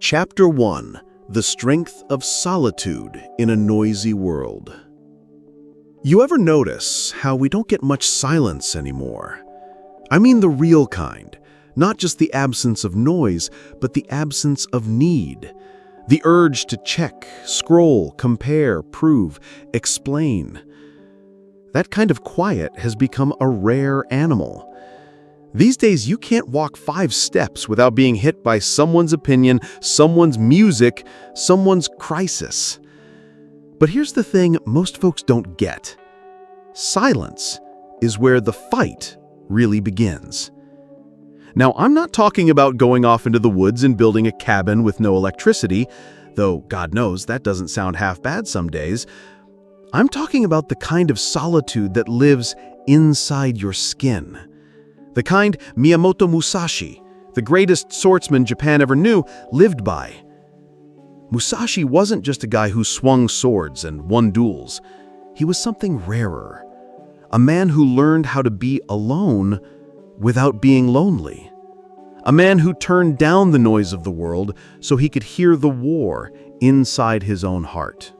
Chapter 1: The Strength of Solitude in a Noisy World. You ever notice how we don't get much silence anymore? I mean the real kind, not just the absence of noise, but the absence of need. The urge to check, scroll, compare, prove, explain. That kind of quiet has become a rare animal. These days, you can't walk 5 steps without being hit by someone's opinion, someone's music, someone's crisis. But here's the thing most folks don't get. Silence is where the fight really begins. Now, I'm not talking about going off into the woods and building a cabin with no electricity, though God knows that doesn't sound half bad some days. I'm talking about the kind of solitude that lives inside your skin. The kind Miyamoto Musashi, the greatest swordsman Japan ever knew, lived by. Musashi wasn't just a guy who swung swords and won duels. He was something rarer. A man who learned how to be alone without being lonely. A man who turned down the noise of the world so he could hear the war inside his own heart.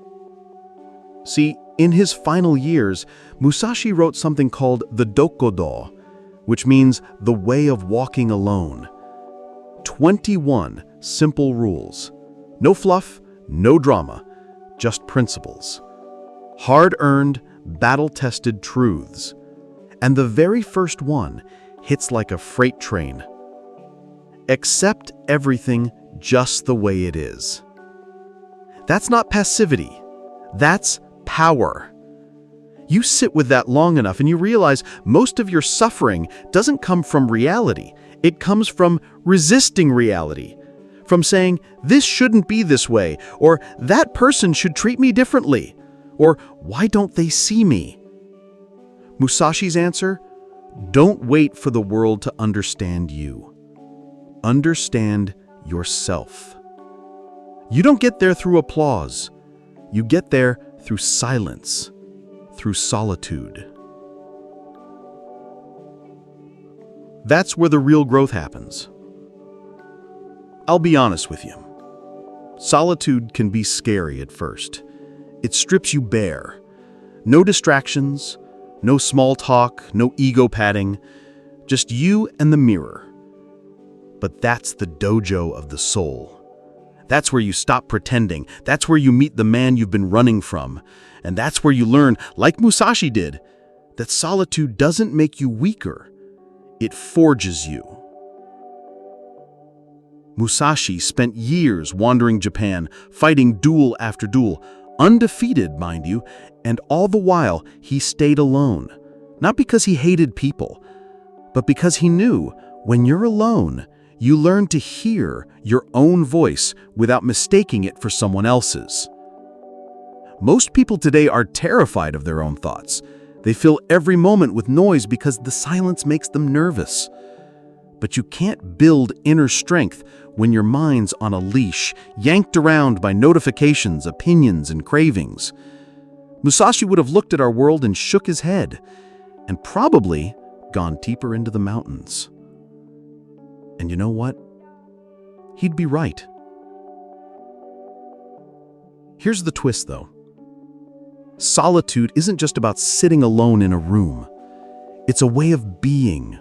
See, in his final years, Musashi wrote something called the Dokkōdō, which means the way of walking alone. 21 simple rules. No fluff, no drama, just principles. Hard-earned, battle-tested truths. And the very first one hits like a freight train. Accept everything just the way it is. That's not passivity. That's power. You sit with that long enough and you realize most of your suffering doesn't come from reality. It comes from resisting reality. From saying, this shouldn't be this way, or that person should treat me differently, or why don't they see me? Musashi's answer? Don't wait for the world to understand you. Understand yourself. You don't get there through applause. You get there through silence. Through solitude. That's where the real growth happens. I'll be honest with you. Solitude can be scary at first. It strips you bare. No distractions, no small talk, no ego padding, just you and the mirror. But that's the dojo of the soul. That's where you stop pretending. That's where you meet the man you've been running from. And that's where you learn, like Musashi did, that solitude doesn't make you weaker. It forges you. Musashi spent years wandering Japan, fighting duel after duel, undefeated, mind you, and all the while he stayed alone. Not because he hated people, but because he knew when you're alone, you learn to hear your own voice without mistaking it for someone else's. Most people today are terrified of their own thoughts. They fill every moment with noise because the silence makes them nervous. But you can't build inner strength when your mind's on a leash, yanked around by notifications, opinions, and cravings. Musashi would have looked at our world and shook his head, and probably gone deeper into the mountains. And you know what? He'd be right. Here's the twist, though. Solitude isn't just about sitting alone in a room. It's a way of being.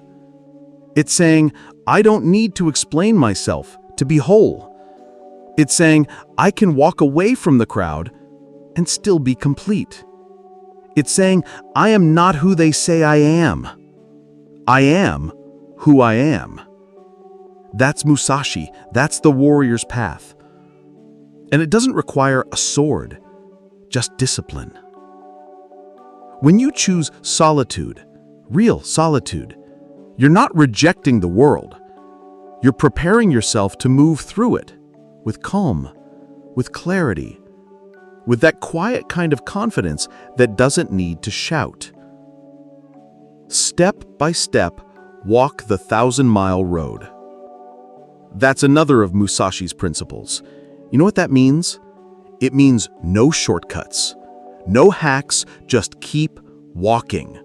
It's saying, I don't need to explain myself to be whole. It's saying, I can walk away from the crowd and still be complete. It's saying, I am not who they say I am. I am who I am. That's Musashi. That's the warrior's path. And it doesn't require a sword, just discipline. When you choose solitude, real solitude, you're not rejecting the world. You're preparing yourself to move through it with calm, with clarity, with that quiet kind of confidence that doesn't need to shout. Step by step, walk the 1,000-mile road. That's another of Musashi's principles. You know what that means? It means no shortcuts, no hacks, just keep walking.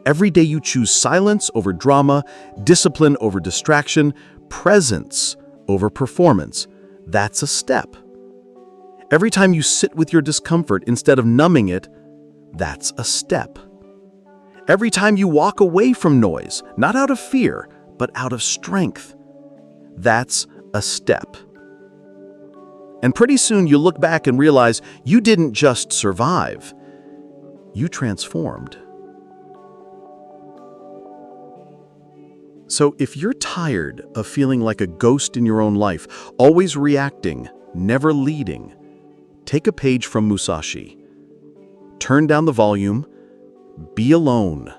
Every day you choose silence over drama, discipline over distraction, presence over performance. that's a step. Every time you sit with your discomfort instead of numbing it, that's a step. Every time you walk away from noise, not out of fear, but out of strength, that's a step. And pretty soon you look back and realize you didn't just survive, you transformed. So if you're tired of feeling like a ghost in your own life, always reacting, never leading, take a page from Musashi. Turn down the volume, be alone,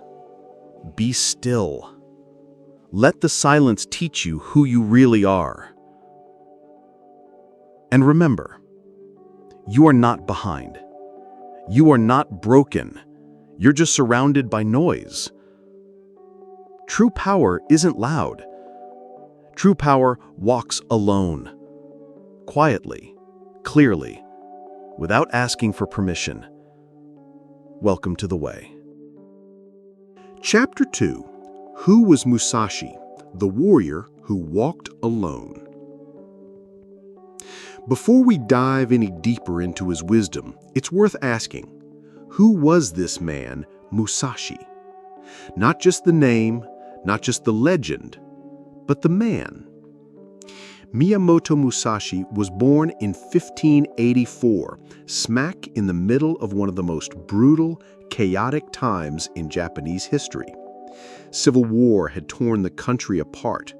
be still. Let the silence teach you who you really are. And remember, you are not behind. You are not broken. You're just surrounded by noise. True power isn't loud. True power walks alone, quietly, clearly, without asking for permission. Welcome to the way. Chapter 2. Who was Musashi, the warrior who walked alone? Before we dive any deeper into his wisdom, it's worth asking, who was this man, Musashi? Not just the name, not just the legend, but the man. Miyamoto Musashi was born in 1584, smack in the middle of one of the most brutal, chaotic times in Japanese history. Civil war had torn the country apart.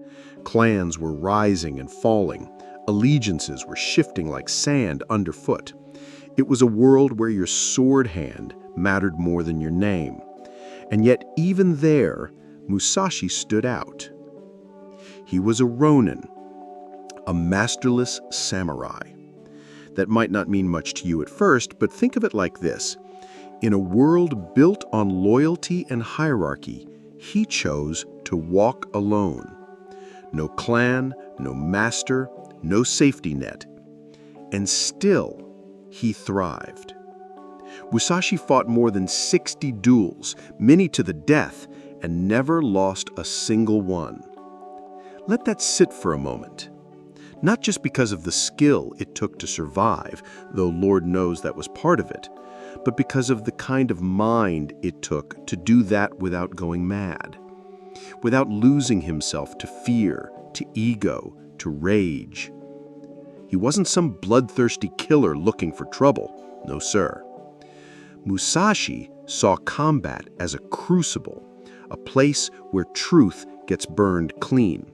Clans were rising and falling. Allegiances were shifting like sand underfoot. It was a world where your sword hand mattered more than your name. And yet, even there, Musashi stood out. He was a ronin, a masterless samurai. That might not mean much to you at first, but think of it like this. In a world built on loyalty and hierarchy, he chose to walk alone. No clan, no master, no safety net. And still, he thrived. Musashi fought more than 60 duels, many to the death, and never lost a single one. Let that sit for a moment. Not just because of the skill it took to survive, though Lord knows that was part of it, but because of the kind of mind it took to do that without going mad, without losing himself to fear, to ego, to rage. He wasn't some bloodthirsty killer looking for trouble. No, sir. Musashi saw combat as a crucible, a place where truth gets burned clean.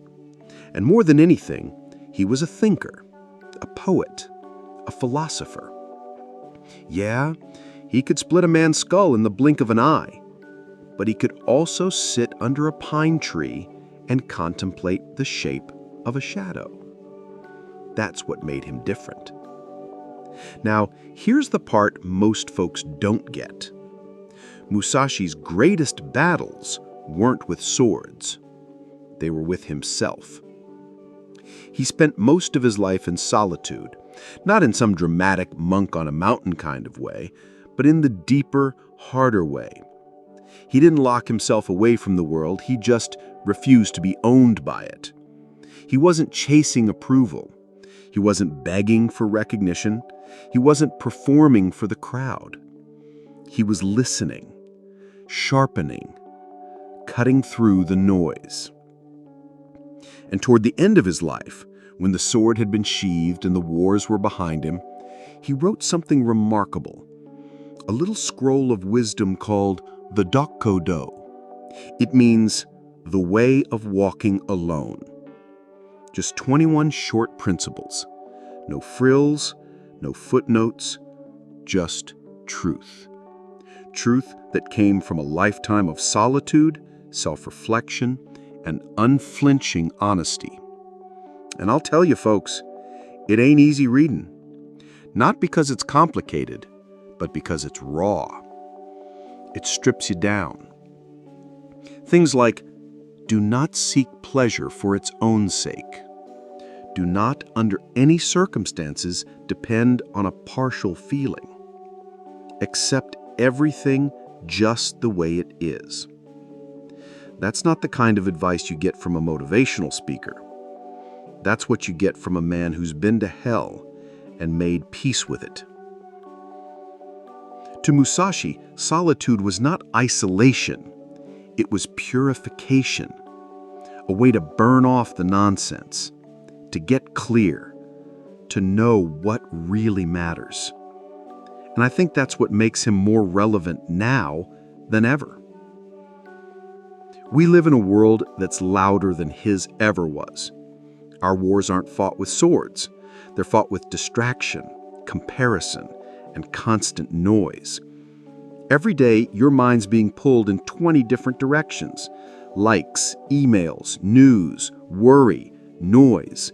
And more than anything, he was a thinker, a poet, a philosopher. Yeah, he could split a man's skull in the blink of an eye, but he could also sit under a pine tree and contemplate the shape of a shadow. That's what made him different. Now, here's the part most folks don't get. Musashi's greatest battles weren't with swords. They were with himself. He spent most of his life in solitude, not in some dramatic monk on a mountain kind of way, but in the deeper, harder way. He didn't lock himself away from the world, he just refused to be owned by it. He wasn't chasing approval. He wasn't begging for recognition. He wasn't performing for the crowd. He was listening, sharpening, cutting through the noise. And toward the end of his life, when the sword had been sheathed and the wars were behind him, he wrote something remarkable, a little scroll of wisdom called the Dokkōdō. It means the way of walking alone. Just 21 short principles. No frills, no footnotes, just truth. Truth that came from a lifetime of solitude, self-reflection, and unflinching honesty. And I'll tell you folks, it ain't easy reading. Not because it's complicated, but because it's raw. It strips you down. Things like, do not seek pleasure for its own sake. Do not, under any circumstances, depend on a partial feeling. Accept everything just the way it is. That's not the kind of advice you get from a motivational speaker. That's what you get from a man who's been to hell and made peace with it. To Musashi, solitude was not isolation. It was purification, a way to burn off the nonsense, to get clear, to know what really matters. And I think that's what makes him more relevant now than ever. We live in a world that's louder than his ever was. Our wars aren't fought with swords. They're fought with distraction, comparison, and constant noise. Every day, your mind's being pulled in 20 different directions. Likes, emails, news, worry, noise.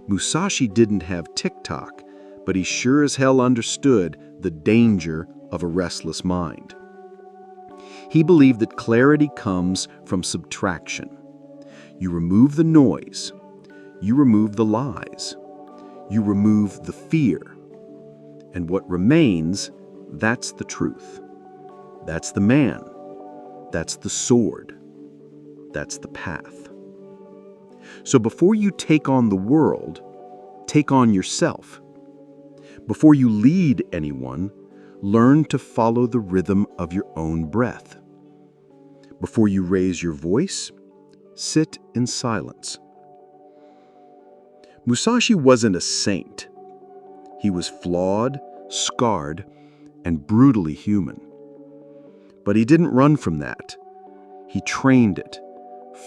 Musashi didn't have TikTok, but he sure as hell understood the danger of a restless mind. He believed that clarity comes from subtraction. You remove the noise. You remove the lies. You remove the fear. And what remains, that's the truth. That's the man. That's the sword. That's the path. So before you take on the world, take on yourself. Before you lead anyone, learn to follow the rhythm of your own breath. Before you raise your voice, sit in silence. Musashi wasn't a saint. He was flawed, scarred, and brutally human. But he didn't run from that. He trained it,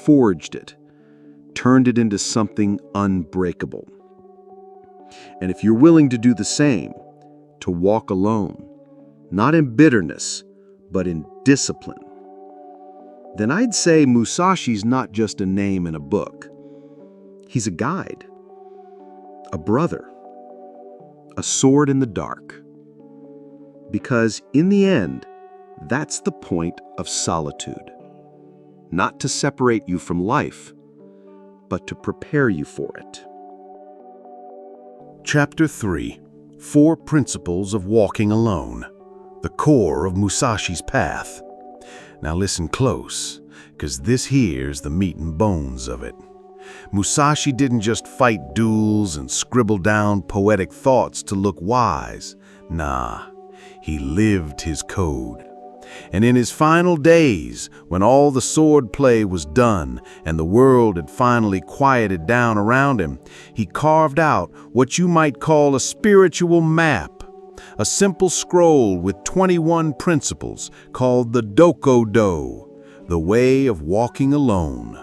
forged it, turned it into something unbreakable. And if you're willing to do the same, to walk alone, not in bitterness, but in discipline, then I'd say Musashi's not just a name in a book. He's a guide, a brother, a sword in the dark. Because in the end, that's the point of solitude. Not to separate you from life, but to prepare you for it. Chapter 3: 4 Principles of Walking Alone, the core of Musashi's path. Now listen close, because this here's the meat and bones of it. Musashi didn't just fight duels and scribble down poetic thoughts to look wise. Nah, he lived his code. And in his final days, when all the sword play was done and the world had finally quieted down around him, he carved out what you might call a spiritual map, a simple scroll with 21 principles called the Dokkōdō, the way of walking alone.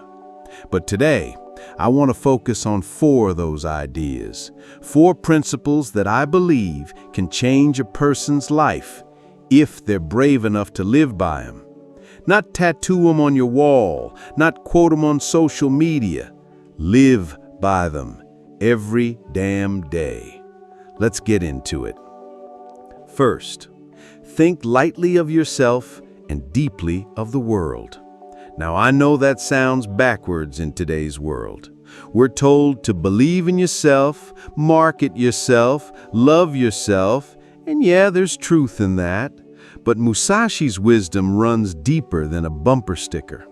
But today, I want to focus on 4 of those ideas, 4 principles that I believe can change a person's life if they're brave enough to live by them. Not tattoo them on your wall, not quote them on social media. Live by them every damn day. Let's get into it. First, think lightly of yourself and deeply of the world. Now, I know that sounds backwards in today's world. We're told to believe in yourself, market yourself, love yourself, and yeah, there's truth in that. But Musashi's wisdom runs deeper than a bumper sticker.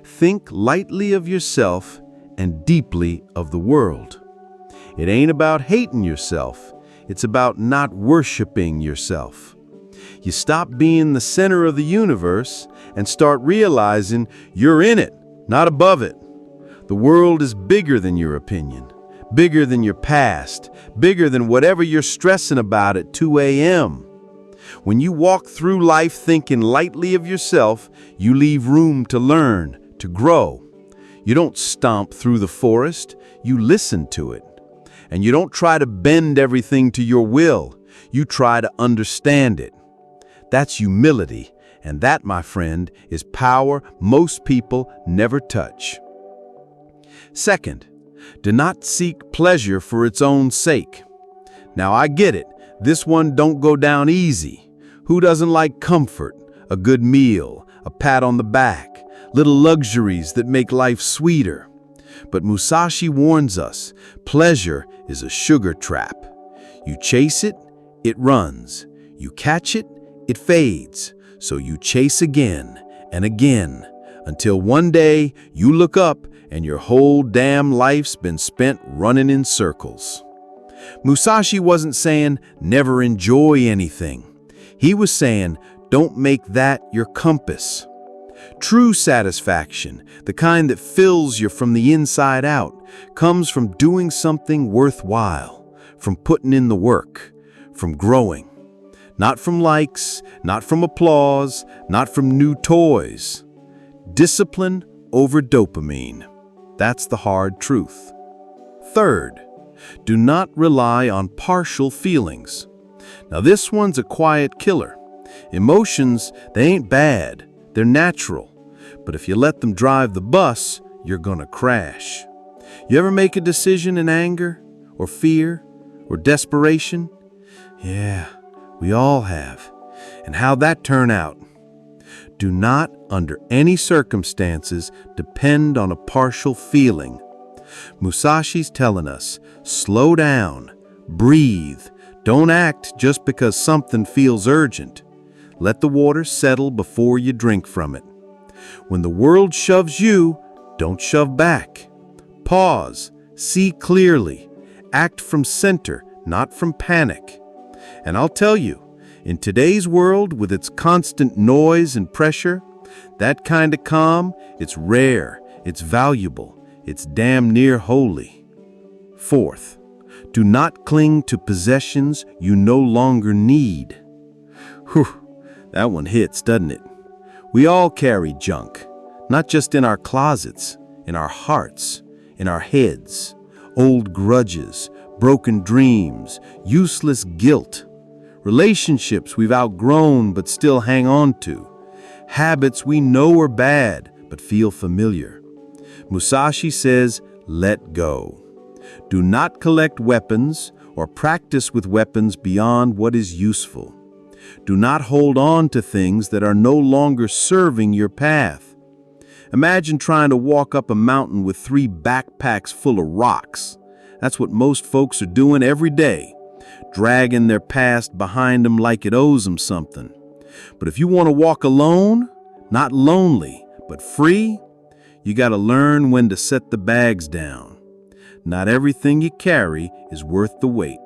Think lightly of yourself and deeply of the world. It ain't about hating yourself. It's about not worshiping yourself. You stop being the center of the universe and start realizing you're in it, not above it. The world is bigger than your opinion, bigger than your past, bigger than whatever you're stressing about at 2 a.m. When you walk through life thinking lightly of yourself, you leave room to learn, to grow. You don't stomp through the forest, you listen to it. And you don't try to bend everything to your will, you try to understand it. That's humility, and that, my friend, is power most people never touch. Second, do not seek pleasure for its own sake. Now, I get it. This one don't go down easy. Who doesn't like comfort, a good meal, a pat on the back, little luxuries that make life sweeter? But Musashi warns us, pleasure is a sugar trap. You chase it, it runs. You catch it, it fades. So you chase again and again, Until one day you look up and your whole damn life's been spent running in circles. Musashi wasn't saying never enjoy anything. He was saying don't make that your compass. True satisfaction, the kind that fills you from the inside out, comes from doing something worthwhile, from putting in the work, from growing. Not from likes, not from applause, not from new toys. Discipline over dopamine. That's the hard truth. Third, do not rely on partial feelings. Now this one's a quiet killer. Emotions, they ain't bad. They're natural. But if you let them drive the bus, you're gonna crash. You ever make a decision in anger, or fear, or desperation? Yeah, we all have. And how'd that turn out? Do not, under any circumstances, depend on a partial feeling. Musashi's telling us, slow down, breathe, don't act just because something feels urgent. Let the water settle before you drink from it. When the world shoves you, don't shove back. Pause, see clearly, act from center, not from panic. And I'll tell you, in today's world with its constant noise and pressure, that kind of calm, it's rare, it's valuable, it's damn near holy. Fourth, do not cling to possessions you no longer need. Whew, that one hits, doesn't it? We all carry junk, not just in our closets, in our hearts, in our heads. Old grudges, broken dreams, useless guilt. Relationships we've outgrown but still hang on to. Habits we know are bad but feel familiar. Musashi says, let go. Do not collect weapons or practice with weapons beyond what is useful. Do not hold on to things that are no longer serving your path. Imagine trying to walk up a mountain with 3 backpacks full of rocks. That's what most folks are doing every day, dragging their past behind them like it owes them something. But if you want to walk alone, not lonely, but free, you got to learn when to set the bags down. Not everything you carry is worth the weight.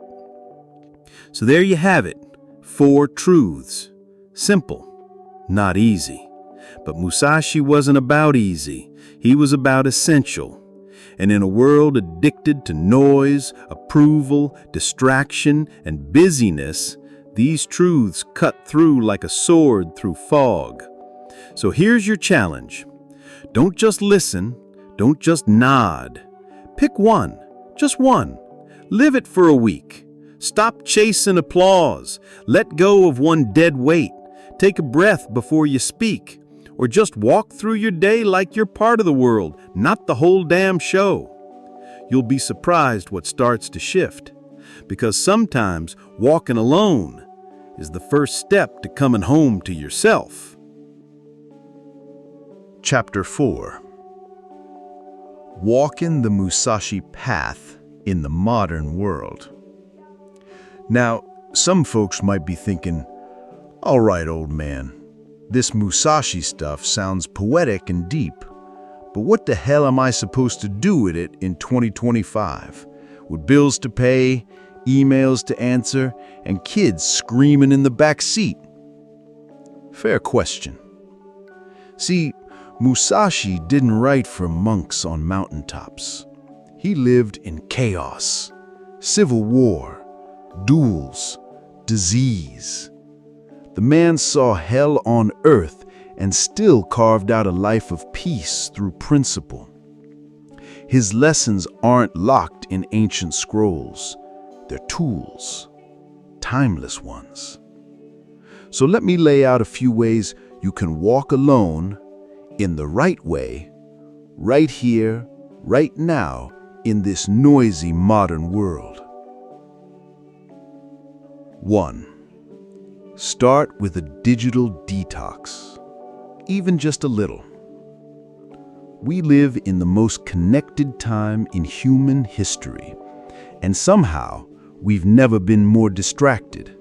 So there you have it, 4 truths. Simple, not easy. But Musashi wasn't about easy. He was about essential. And in a world addicted to noise, approval, distraction, and busyness, these truths cut through like a sword through fog. So here's your challenge. Don't just listen, don't just nod. Pick one, just one. Live it for a week. Stop chasing applause. Let go of one dead weight. Take a breath before you speak. Or just walk through your day like you're part of the world, not the whole damn show. You'll be surprised what starts to shift. Because sometimes walking alone is the first step to coming home to yourself. Chapter 4. Walking the Musashi path in the modern world. Now, some folks might be thinking, all right, old man, this Musashi stuff sounds poetic and deep, but what the hell am I supposed to do with it in 2025? With bills to pay, emails to answer, and kids screaming in the back seat? Fair question. See, Musashi didn't write for monks on mountaintops. He lived in chaos, civil war, duels, disease. The man saw hell on earth and still carved out a life of peace through principle. His lessons aren't locked in ancient scrolls. They're tools, timeless ones. So let me lay out a few ways you can walk alone in the right way, right here, right now, in this noisy modern world. 1. Start with a digital detox, even just a little. We live in the most connected time in human history, and somehow we've never been more distracted.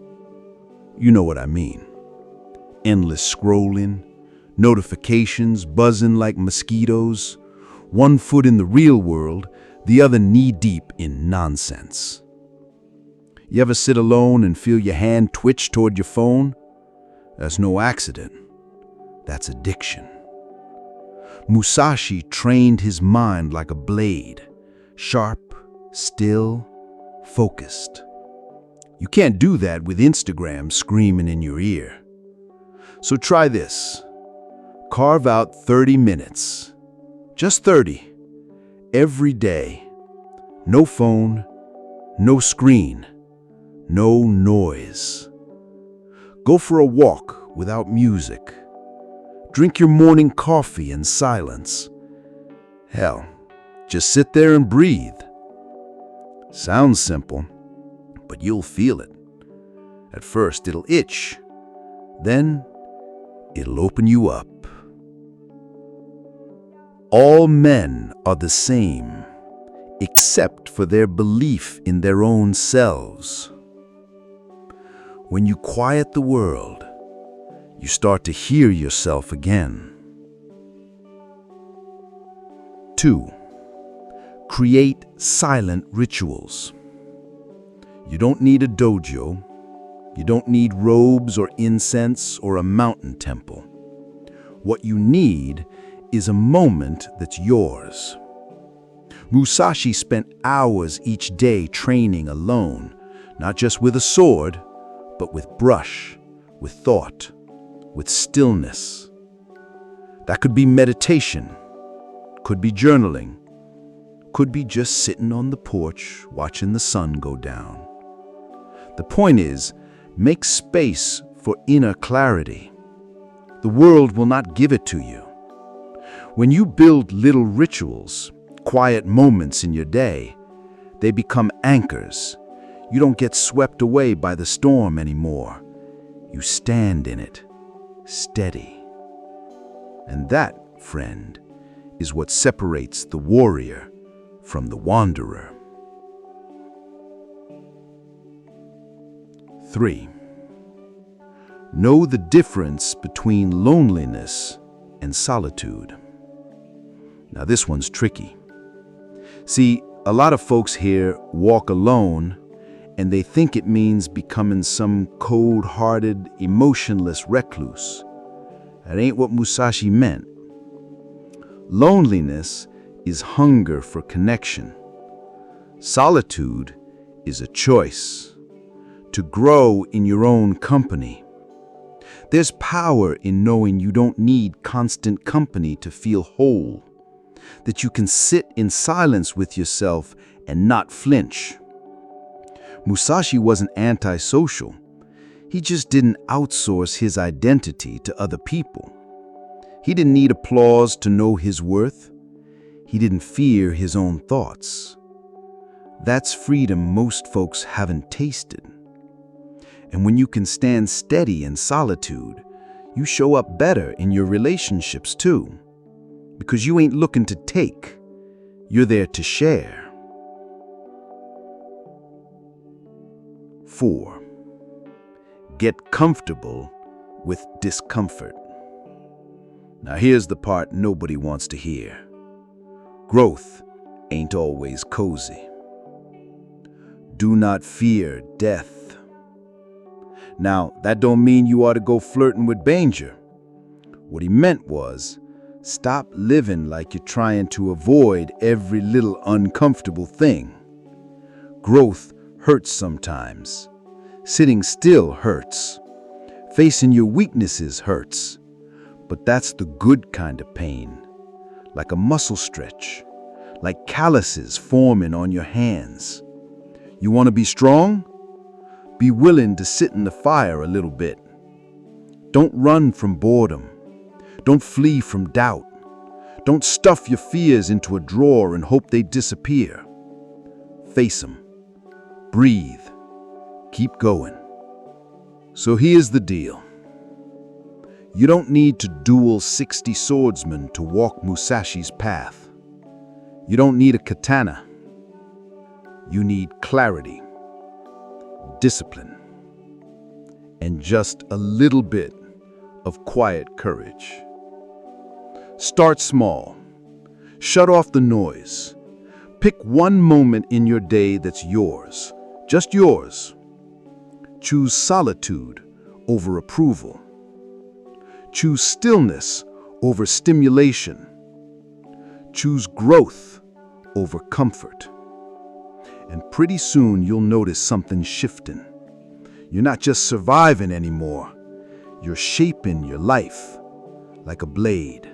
You know what I mean. Endless scrolling, Notifications buzzing like mosquitoes. One foot in the real world, the other knee-deep in nonsense. You ever sit alone and feel your hand twitch toward your phone? That's no accident. That's addiction. Musashi trained his mind like a blade, sharp, still, focused. You can't do that with Instagram screaming in your ear. So try this. Carve out 30 minutes, just 30, every day. No phone, no screen, no noise. Go for a walk without music. Drink your morning coffee in silence. Hell, just sit there and breathe. Sounds simple, but you'll feel it. At first, it'll itch. Then, it'll open you up. All men are the same, except for their belief in their own selves. When you quiet the world, you start to hear yourself again. 2. Create silent rituals. You don't need a dojo. You don't need robes or incense or a mountain temple. What you need is a moment that's yours. Musashi spent hours each day training alone, not just with a sword, but with brush, with thought, with stillness. That could be meditation, could be journaling, could be just sitting on the porch watching the sun go down. The point is, make space for inner clarity. The world will not give it to you. When you build little rituals, quiet moments in your day, they become anchors. You don't get swept away by the storm anymore. You stand in it, steady. And that, friend, is what separates the warrior from the wanderer. 3. Know the difference between loneliness and solitude. Now this one's tricky. See, a lot of folks here walk alone and they think it means becoming some cold-hearted, emotionless recluse. That ain't what Musashi meant. Loneliness is hunger for connection. Solitude is a choice to grow in your own company. There's power in knowing you don't need constant company to feel whole, that you can sit in silence with yourself and not flinch. Musashi wasn't antisocial. He just didn't outsource his identity to other people. He didn't need applause to know his worth. He didn't fear his own thoughts. That's freedom most folks haven't tasted. And when you can stand steady in solitude, you show up better in your relationships too. Because you ain't looking to take, you're there to share. 4. Get comfortable with discomfort. Now here's the part nobody wants to hear. Growth ain't always cozy. Do not fear death. Now, that don't mean you ought to go flirting with danger. What he meant was, stop living like you're trying to avoid every little uncomfortable thing. Growth hurts sometimes. Sitting still hurts. Facing your weaknesses hurts. But that's the good kind of pain. Like a muscle stretch. Like calluses forming on your hands. You want to be strong? Be willing to sit in the fire a little bit. Don't run from boredom. Don't flee from doubt. Don't stuff your fears into a drawer and hope they disappear. Face them. Breathe. Keep going. So here's the deal. You don't need to duel 60 swordsmen to walk Musashi's path. You don't need a katana. You need clarity, discipline, and just a little bit of quiet courage. Start small. Shut off the noise. Pick one moment in your day that's yours, just yours. Choose solitude over approval. Choose stillness over stimulation. Choose growth over comfort. And pretty soon you'll notice something shifting. You're not just surviving anymore. You're shaping your life like a blade,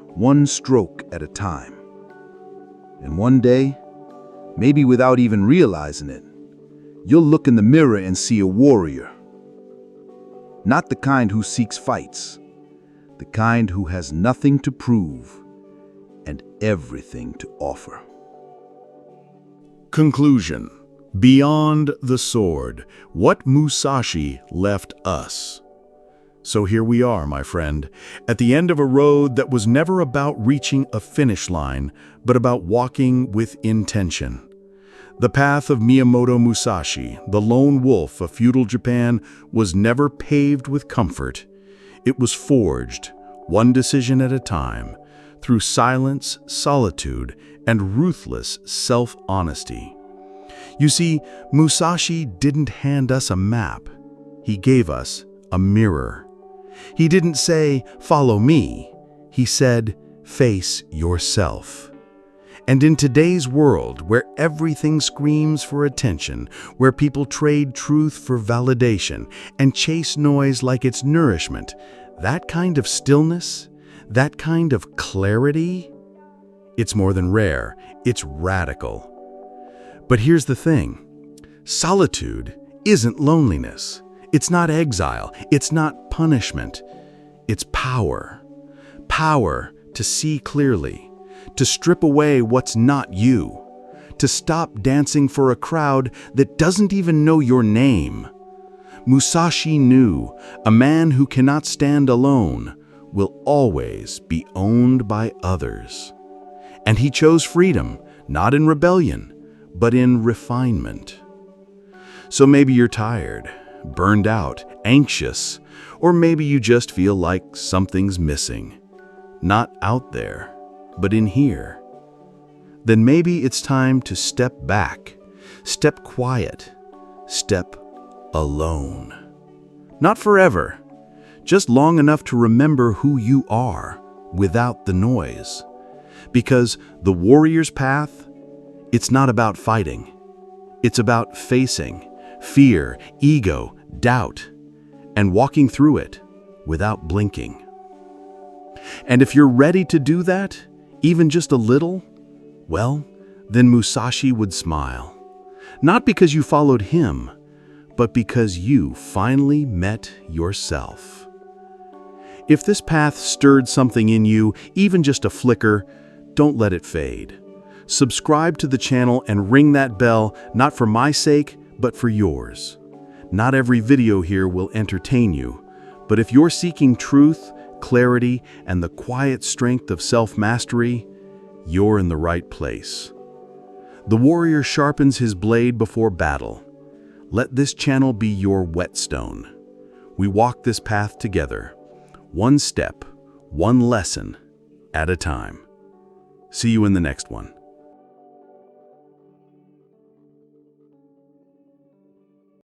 one stroke at a time. And one day, maybe without even realizing it, you'll look in the mirror and see a warrior. Not the kind who seeks fights, the kind who has nothing to prove and everything to offer. Conclusion. Beyond the sword, what Musashi left us. So here we are, my friend, at the end of a road that was never about reaching a finish line, but about walking with intention. The path of Miyamoto Musashi, the lone wolf of feudal Japan, was never paved with comfort. It was forged, one decision at a time, through silence, solitude, and ruthless self-honesty. You see, Musashi didn't hand us a map. He gave us a mirror. He didn't say, "Follow me." He said, "Face yourself." And in today's world, where everything screams for attention, where people trade truth for validation and chase noise like it's nourishment, that kind of stillness, that kind of clarity, it's more than rare, it's radical. But here's the thing. Solitude isn't loneliness. It's not exile. It's not punishment. It's power. Power to see clearly, to strip away what's not you, to stop dancing for a crowd that doesn't even know your name. Musashi knew a man who cannot stand alone will always be owned by others. And he chose freedom, not in rebellion, but in refinement. So maybe you're tired, burned out, anxious, or maybe you just feel like something's missing. Not out there, but in here. Then maybe it's time to step back, step quiet, step alone. Not forever, just long enough to remember who you are without the noise. Because the warrior's path, it's not about fighting. It's about facing fear, ego, doubt, and walking through it without blinking. And if you're ready to do that, even just a little, well, then Musashi would smile. Not because you followed him, but because you finally met yourself. If this path stirred something in you, even just a flicker, don't let it fade. Subscribe to the channel and ring that bell, not for my sake, but for yours. Not every video here will entertain you, but if you're seeking truth, clarity, and the quiet strength of self-mastery, you're in the right place. The warrior sharpens his blade before battle. Let this channel be your whetstone. We walk this path together, one step, one lesson at a time. See you in the next one.